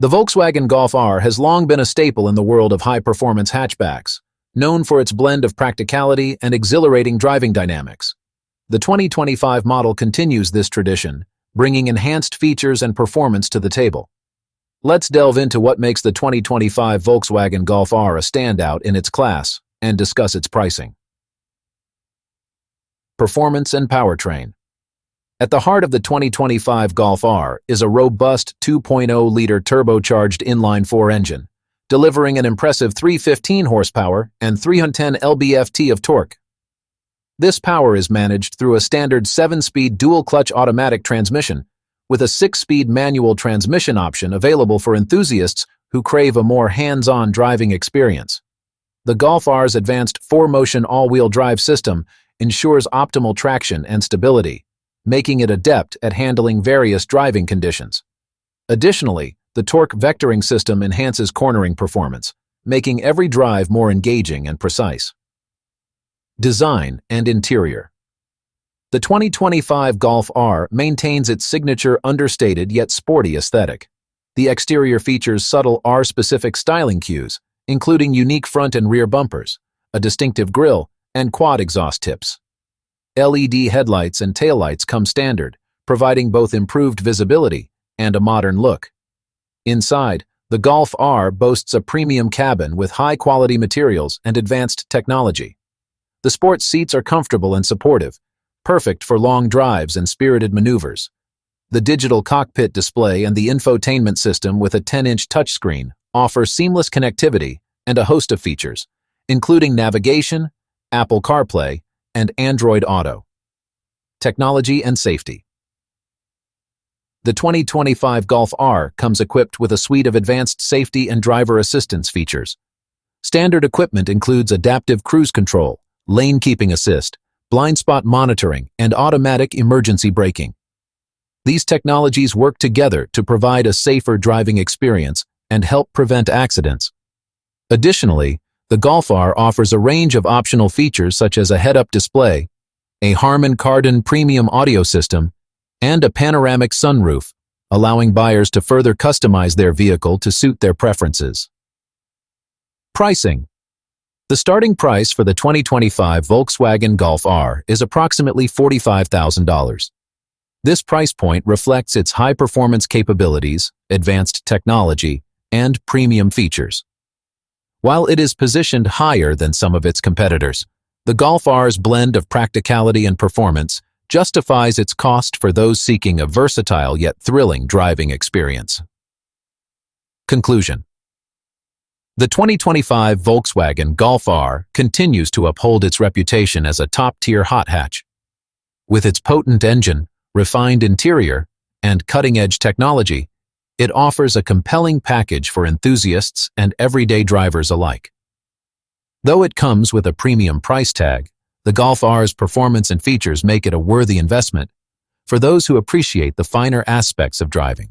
The Volkswagen Golf R has long been a staple in the world of high-performance hatchbacks, known for its blend of practicality and exhilarating driving dynamics. The 2025 model continues this tradition, bringing enhanced features and performance to the table. Let's delve into what makes the 2025 Volkswagen Golf R a standout in its class and discuss its pricing. Performance and powertrain. At the heart of the 2025 Golf R is a robust 2.0-liter turbocharged inline-4 engine, delivering an impressive 315 horsepower and 310 lb-ft of torque. This power is managed through a standard 7-speed dual-clutch automatic transmission, with a 6-speed manual transmission option available for enthusiasts who crave a more hands-on driving experience. The Golf R's advanced 4-motion all-wheel drive system ensures optimal traction and stability, making it adept at handling various driving conditions. Additionally, the torque vectoring system enhances cornering performance, making every drive more engaging and precise. Design and interior. The 2025 Golf R maintains its signature understated yet sporty aesthetic. The exterior features subtle R-specific styling cues, including unique front and rear bumpers, a distinctive grille, and quad exhaust tips. LED headlights and taillights come standard, providing both improved visibility and a modern look. Inside, the Golf R boasts a premium cabin with high-quality materials and advanced technology. The sports seats are comfortable and supportive, perfect for long drives and spirited maneuvers. The digital cockpit display and the infotainment system with a 10-inch touchscreen offer seamless connectivity and a host of features, including navigation, Apple CarPlay, and Android Auto. Technology and safety. The 2025 Golf R comes equipped with a suite of advanced safety and driver assistance features. Standard equipment includes adaptive cruise control, lane keeping assist, blind spot monitoring, and automatic emergency braking. These technologies work together to provide a safer driving experience and help prevent accidents. Additionally, the Golf R offers a range of optional features such as a head-up display, a Harman Kardon premium audio system, and a panoramic sunroof, allowing buyers to further customize their vehicle to suit their preferences. Pricing. The starting price for the 2025 Volkswagen Golf R is approximately $45,000. This price point reflects its high-performance capabilities, advanced technology, and premium features. While it is positioned higher than some of its competitors, the Golf R's blend of practicality and performance justifies its cost for those seeking a versatile yet thrilling driving experience. Conclusion. The 2025 Volkswagen Golf R continues to uphold its reputation as a top-tier hot hatch. With its potent engine, refined interior, and cutting-edge technology, it offers a compelling package for enthusiasts and everyday drivers alike. Though it comes with a premium price tag, the Golf R's performance and features make it a worthy investment for those who appreciate the finer aspects of driving.